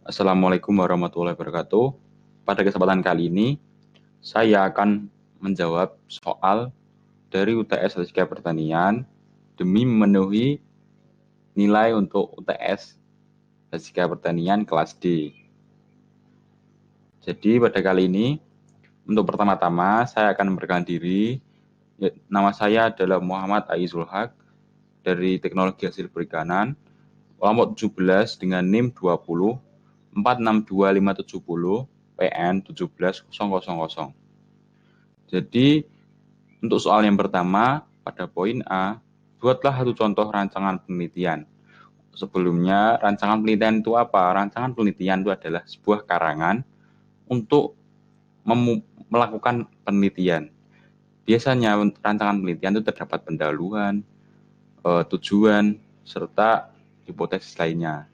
Assalamualaikum warahmatullahi wabarakatuh. Pada kesempatan kali ini, saya akan menjawab soal dari UTS Fisika Pertanian demi memenuhi nilai untuk UTS Fisika Pertanian kelas D. Jadi pada kali ini, untuk pertama-tama saya akan memperkenalkan diri. Nama saya adalah Muhammad Aizul Haq dari Teknologi Hasil Perikanan, kelompok 17 dengan NIM 20 462570 PN 17000. Jadi untuk soal yang pertama pada poin A, buatlah satu contoh rancangan penelitian. Sebelumnya, rancangan penelitian itu apa? Rancangan penelitian itu adalah sebuah karangan untuk melakukan penelitian. Biasanya rancangan penelitian itu terdapat pendahuluan, tujuan, serta hipotesis lainnya.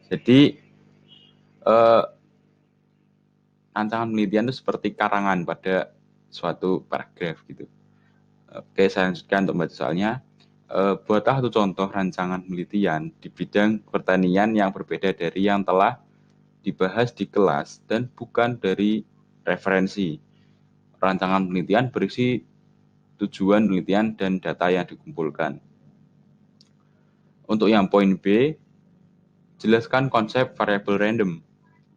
Jadi rancangan penelitian itu seperti karangan pada suatu paragraf gitu. Oke, saya lanjutkan untuk membaca soalnya. Buatlah satu contoh rancangan penelitian di bidang pertanian yang berbeda dari yang telah dibahas di kelas dan bukan dari referensi. Rancangan penelitian berisi tujuan penelitian dan data yang dikumpulkan. Untuk yang poin B, jelaskan konsep variabel random.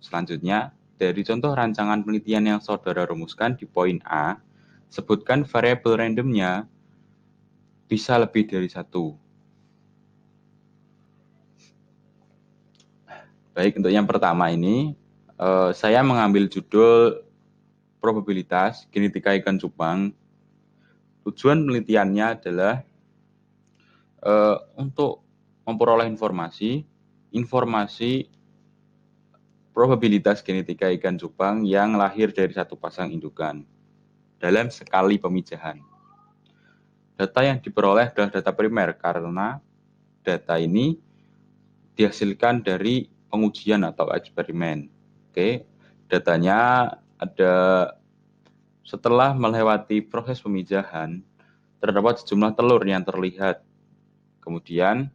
Selanjutnya, dari contoh rancangan penelitian yang saudara rumuskan di poin A, sebutkan variabel randomnya bisa lebih dari satu. Baik, untuk yang pertama ini, saya mengambil judul probabilitas genetika ikan cupang. Tujuan penelitiannya adalah untuk memperoleh informasi probabilitas genetika ikan cupang yang lahir dari satu pasang indukan dalam sekali pemijahan. Data yang diperoleh adalah data primer karena data ini dihasilkan dari pengujian atau eksperimen. Oke, datanya ada setelah melewati proses pemijahan, terdapat sejumlah telur yang terlihat. Kemudian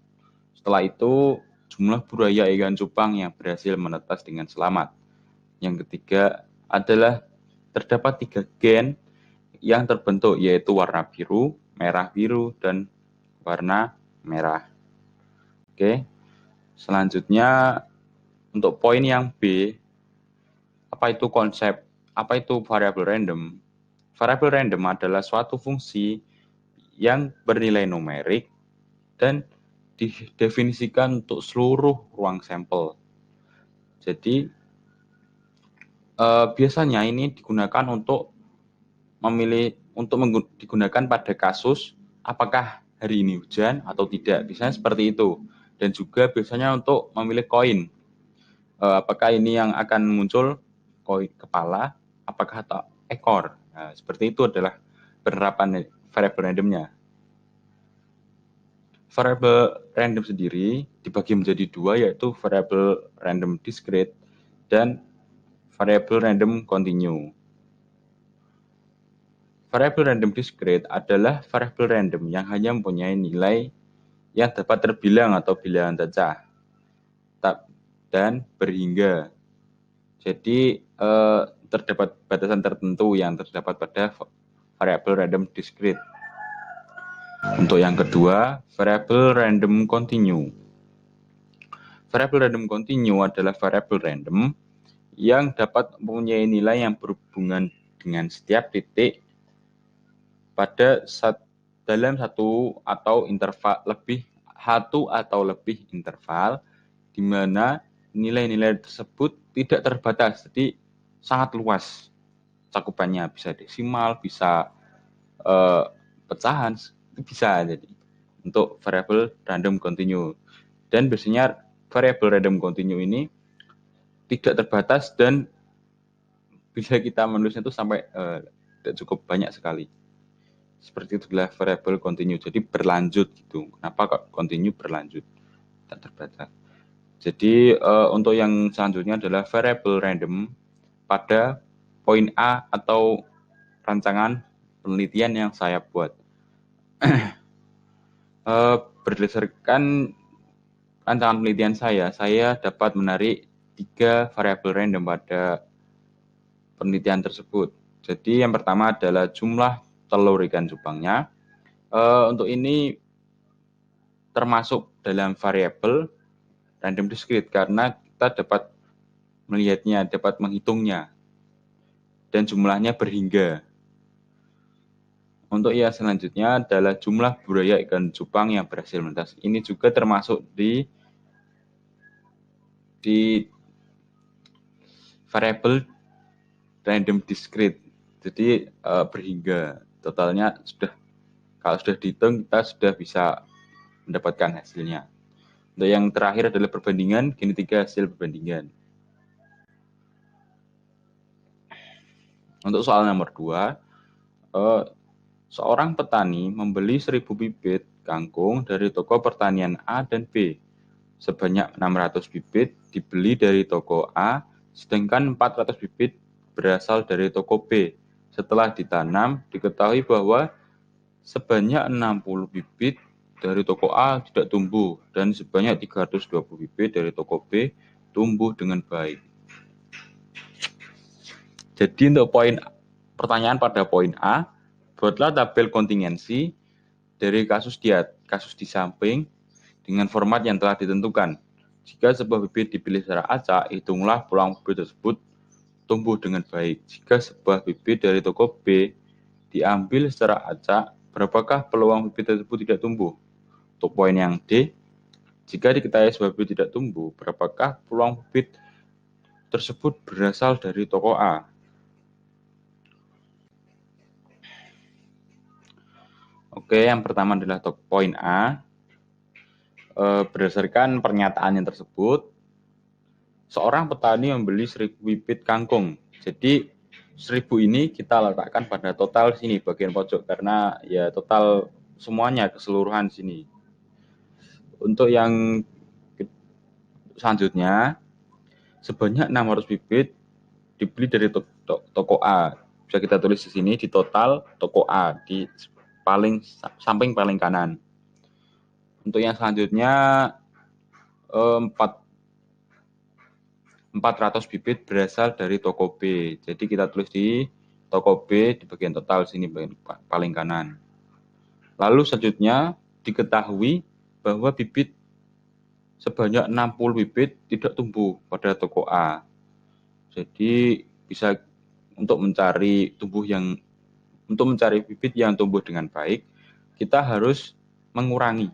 setelah itu jumlah buaya ikan cupang yang berhasil menetas dengan selamat. Yang ketiga adalah terdapat 3 gen yang terbentuk yaitu warna biru, merah biru, dan warna merah. Oke. Selanjutnya untuk poin yang B, apa itu konsep, apa itu variabel random? Variabel random adalah suatu fungsi yang bernilai numerik dan didefinisikan untuk seluruh ruang sampel. Jadi biasanya ini digunakan untuk digunakan pada kasus apakah hari ini hujan atau tidak. Biasanya seperti itu. Dan juga biasanya untuk memilih koin. Apakah ini yang akan muncul koin kepala, apakah atau ekor. Nah, seperti itu adalah penerapan variabel randomnya. Variabel random sendiri dibagi menjadi dua, yaitu variabel random discrete dan variabel random continue. Variabel random discrete adalah variabel random yang hanya mempunyai nilai yang dapat terbilang atau bilangan cacah dan berhingga. Jadi terdapat batasan tertentu yang terdapat pada variabel random discrete. Untuk yang kedua, variabel random continue. Variabel random continue adalah variabel random yang dapat mempunyai nilai yang berhubungan dengan setiap titik dalam satu atau lebih interval di mana nilai-nilai tersebut tidak terbatas, jadi sangat luas cakupannya, bisa desimal, bisa pecahan, bisa. Jadi untuk variabel random continue, dan biasanya variabel random continue ini tidak terbatas dan bisa kita menulisnya itu sampai cukup banyak sekali. Seperti itu adalah variabel continue, jadi berlanjut gitu. Kenapa kok continue berlanjut, tak terbatas. Jadi untuk yang selanjutnya adalah variabel random pada poin A atau rancangan penelitian yang saya buat. Berdasarkan rancangan penelitian saya dapat menarik 3 variabel random pada penelitian tersebut. Jadi yang pertama adalah jumlah telur ikan cupangnya. Untuk ini termasuk dalam variabel random discrete karena kita dapat melihatnya, dapat menghitungnya, dan jumlahnya berhingga. Untuk yang selanjutnya adalah jumlah buaya ikan cupang yang berhasil menetas. Ini juga termasuk di variabel random discrete. Jadi berhingga. Totalnya kalau sudah dihitung kita sudah bisa mendapatkan hasilnya. Untuk yang terakhir adalah perbandingan, gini 3 hasil perbandingan. Untuk soal nomor 2, seorang petani membeli 1.000 bibit kangkung dari toko pertanian A dan B. Sebanyak 600 bibit dibeli dari toko A, sedangkan 400 bibit berasal dari toko B. Setelah ditanam, diketahui bahwa sebanyak 60 bibit dari toko A tidak tumbuh, dan sebanyak 320 bibit dari toko B tumbuh dengan baik. Jadi untuk pertanyaan pada poin A, buatlah tabel kontingensi dari kasus di samping dengan format yang telah ditentukan. Jika sebuah bibit dipilih secara acak, hitunglah peluang bibit tersebut tumbuh dengan baik. Jika sebuah bibit dari toko B diambil secara acak, berapakah peluang bibit tersebut tidak tumbuh? Untuk poin yang D, jika diketahui sebuah bibit tidak tumbuh, berapakah peluang bibit tersebut berasal dari toko A? Oke, yang pertama adalah poin A. Berdasarkan pernyataan yang tersebut, seorang petani membeli 1.000 bibit kangkung. Jadi 1.000 ini kita letakkan pada total sini bagian pojok karena ya total semuanya keseluruhan sini. Untuk yang selanjutnya, sebanyak 600 bibit dibeli dari toko A. Bisa kita tulis di sini di total toko A di samping paling kanan. Untuk yang selanjutnya 400 bibit berasal dari toko B. Jadi kita tulis di toko B di bagian total sini bagian paling kanan. Lalu selanjutnya diketahui bahwa bibit sebanyak 60 bibit tidak tumbuh pada toko A. Jadi bisa untuk mencari bibit yang tumbuh dengan baik, kita harus mengurangi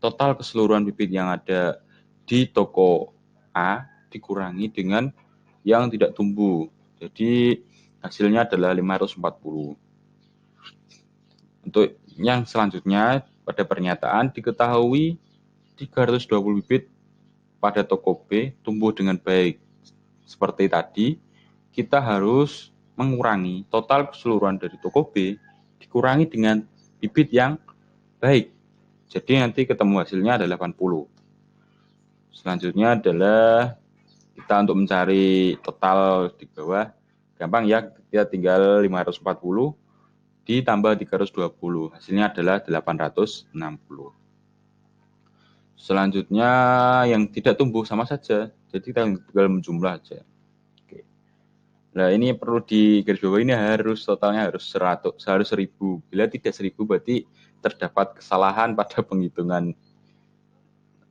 total keseluruhan bibit yang ada di toko A dikurangi dengan yang tidak tumbuh. Jadi hasilnya adalah 540. Untuk yang selanjutnya pada pernyataan diketahui 320 bibit pada toko B tumbuh dengan baik. Seperti tadi, kita harus mengurangi total keseluruhan dari toko B dikurangi dengan bibit yang baik. Jadi nanti ketemu hasilnya adalah 80. Selanjutnya adalah kita untuk mencari total di bawah. Gampang ya, kita tinggal 540 ditambah 320. Hasilnya adalah 860. Selanjutnya yang tidak tumbuh sama saja. Jadi kita tinggal menjumlah aja. Oke. Nah, ini perlu digarisbawahi, ini totalnya harus 100, harus 1.000. Bila tidak 1.000 berarti terdapat kesalahan pada penghitungan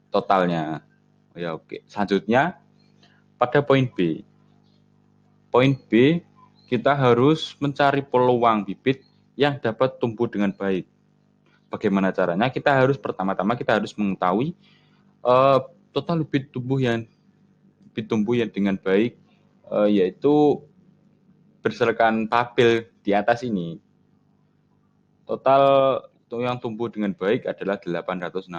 totalnya. Ya, oke. Selanjutnya pada poin B. Poin B, kita harus mencari peluang bibit yang dapat tumbuh dengan baik. Bagaimana caranya? Pertama-tama kita harus mengetahui total bibit tumbuh yang dengan baik, yaitu berdasarkan tabel di atas ini. Total yang tumbuh dengan baik adalah 860.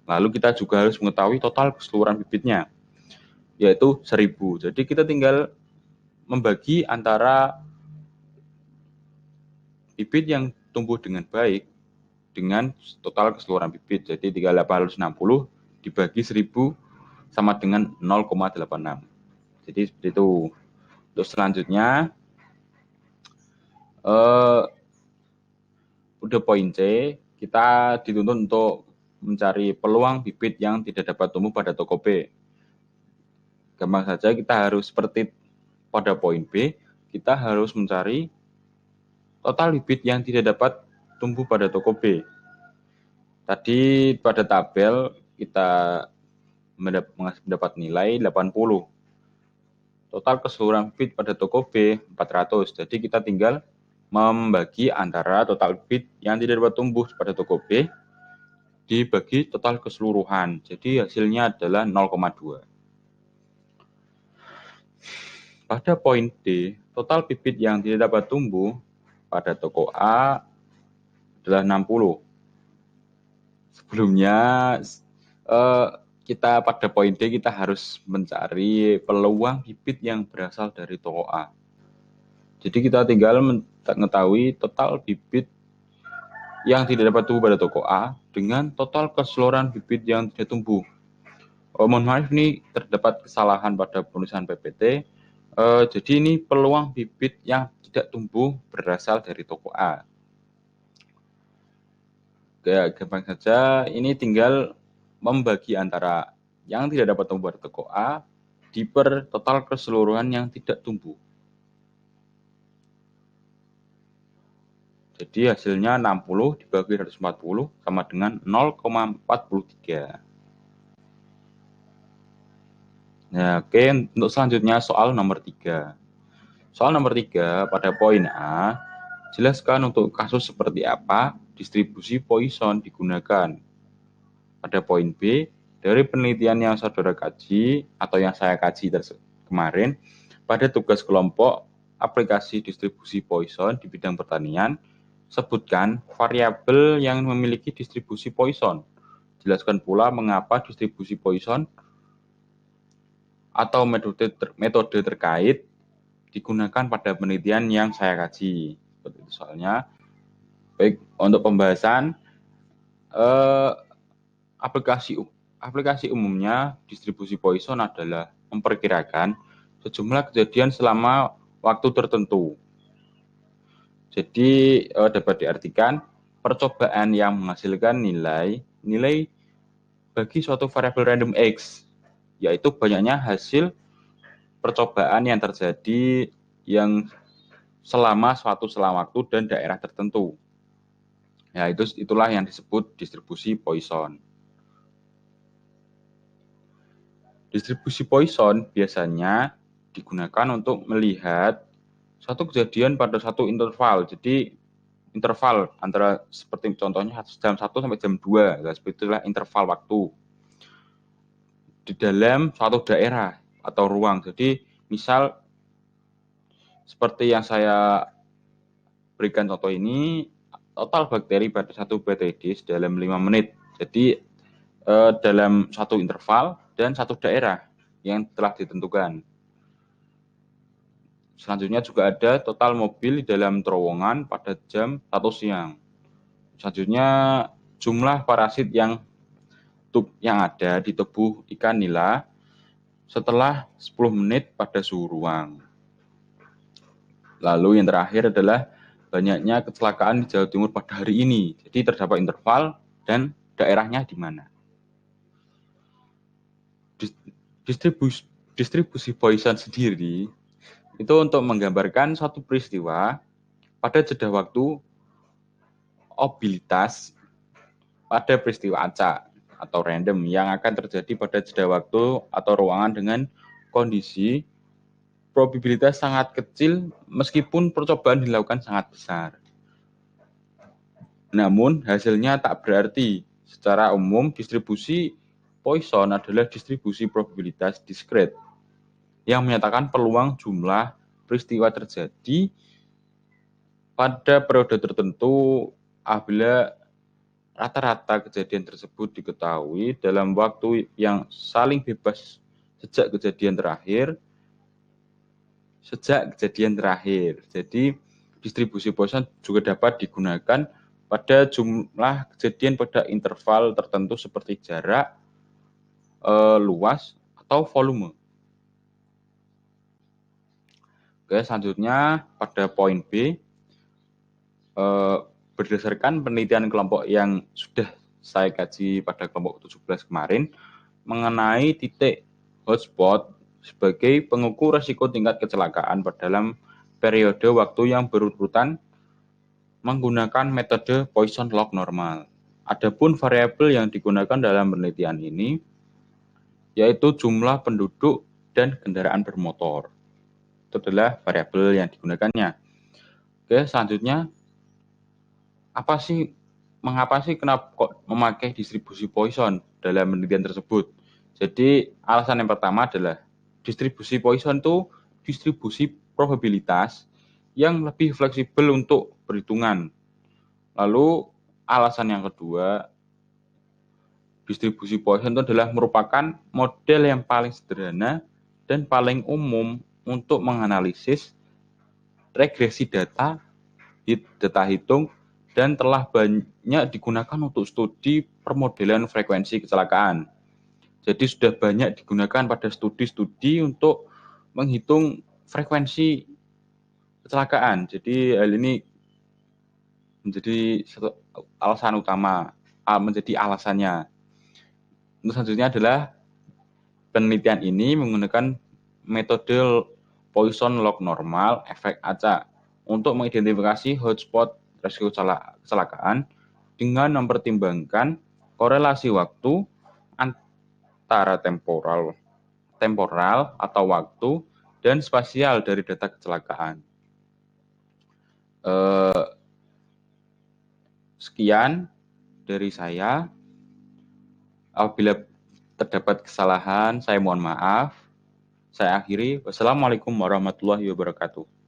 Lalu kita juga harus mengetahui total keseluruhan bibitnya, yaitu 1.000. Jadi kita tinggal membagi antara bibit yang tumbuh dengan baik dengan total keseluruhan bibit. Jadi 860 dibagi 1.000 sama dengan 0,86. Jadi seperti itu. Untuk selanjutnya, udah poin C, kita dituntut untuk mencari peluang bibit yang tidak dapat tumbuh pada toko B. gampang saja kita harus seperti pada poin B, kita harus mencari total bibit yang tidak dapat tumbuh pada toko B. Tadi pada tabel kita mendapat nilai 80. Total keseluruhan bibit pada toko B 400. Jadi kita tinggal membagi antara total bibit yang tidak dapat tumbuh pada toko B dibagi total keseluruhan. Jadi hasilnya adalah 0,2. Pada poin D, total bibit yang tidak dapat tumbuh pada toko A adalah 60. Sebelumnya kita pada poin D kita harus mencari peluang bibit yang berasal dari toko A. Jadi kita tinggal mengetahui total bibit yang tidak dapat tumbuh pada toko A dengan total keseluruhan bibit yang tidak tumbuh. Mohon maaf, ini terdapat kesalahan pada penulisan PPT. Jadi ini peluang bibit yang tidak tumbuh berasal dari toko A. Gampang saja, ini tinggal membagi antara yang tidak dapat tumbuh pada toko A diper total keseluruhan yang tidak tumbuh. Jadi hasilnya 60 dibagi 140 sama dengan 0,43. Nah, oke, untuk selanjutnya soal nomor 3. Soal nomor 3 pada poin A, jelaskan untuk kasus seperti apa distribusi Poisson digunakan. Pada poin B, dari penelitian yang saudara kaji atau yang saya kaji kemarin, pada tugas kelompok aplikasi distribusi Poisson di bidang pertanian, sebutkan variabel yang memiliki distribusi Poisson. Jelaskan pula mengapa distribusi Poisson atau metode terkait digunakan pada penelitian yang saya kaji. Seperti itu soalnya. Baik, untuk pembahasan aplikasi umumnya distribusi Poisson adalah memperkirakan sejumlah kejadian selama waktu tertentu. Jadi dapat diartikan percobaan yang menghasilkan nilai bagi suatu variabel random X, yaitu banyaknya hasil percobaan yang terjadi yang selama suatu waktu dan daerah tertentu. Ya, itulah yang disebut distribusi Poisson. Distribusi Poisson biasanya digunakan untuk melihat satu kejadian pada satu interval. Jadi interval antara seperti contohnya jam 1 sampai jam 2, seperti itulah interval waktu di dalam suatu daerah atau ruang. Jadi misal seperti yang saya berikan contoh ini, total bakteri pada satu BTD dalam 5 menit. Jadi dalam satu interval dan satu daerah yang telah ditentukan. Selanjutnya juga ada total mobil di dalam terowongan pada jam 1 siang. Selanjutnya jumlah parasit yang ada di tubuh ikan nila setelah 10 menit pada suhu ruang. Lalu yang terakhir adalah banyaknya kecelakaan di Jawa Timur pada hari ini. Jadi terdapat interval dan daerahnya di mana. Distribusi Poisson sendiri itu untuk menggambarkan suatu peristiwa pada jeda waktu obilitas pada peristiwa acak atau random yang akan terjadi pada jeda waktu atau ruangan dengan kondisi probabilitas sangat kecil meskipun percobaan dilakukan sangat besar. Namun hasilnya tak berarti. Secara umum distribusi Poisson adalah distribusi probabilitas diskret yang menyatakan peluang jumlah peristiwa terjadi pada periode tertentu apabila rata-rata kejadian tersebut diketahui dalam waktu yang saling bebas sejak kejadian terakhir. Jadi distribusi Poisson juga dapat digunakan pada jumlah kejadian pada interval tertentu seperti jarak, luas, atau volume. Oke, selanjutnya pada poin B, berdasarkan penelitian kelompok yang sudah saya kaji pada kelompok 17 kemarin mengenai titik hotspot sebagai pengukur risiko tingkat kecelakaan dalam periode waktu yang berurutan menggunakan metode Poisson log normal. Adapun variabel yang digunakan dalam penelitian ini yaitu jumlah penduduk dan kendaraan bermotor. Itu adalah variabel yang digunakannya. Oke, selanjutnya mengapa sih kenapa kok memakai distribusi Poisson dalam penelitian tersebut? Jadi alasan yang pertama adalah distribusi Poisson itu distribusi probabilitas yang lebih fleksibel untuk perhitungan. Lalu alasan yang kedua, distribusi Poisson itu adalah merupakan model yang paling sederhana dan paling umum untuk menganalisis regresi data hitung, dan telah banyak digunakan untuk studi permodelan frekuensi kecelakaan. Jadi sudah banyak digunakan pada studi-studi untuk menghitung frekuensi kecelakaan. Jadi hal ini menjadi alasan utama, menjadi alasannya. Untuk selanjutnya adalah penelitian ini menggunakan metode Poisson log normal efek acak untuk mengidentifikasi hotspot risiko kecelakaan dengan mempertimbangkan korelasi waktu antara temporal atau waktu dan spasial dari data kecelakaan. Sekian dari saya. Apabila terdapat kesalahan, saya mohon maaf. Saya akhiri. Wassalamualaikum warahmatullahi wabarakatuh.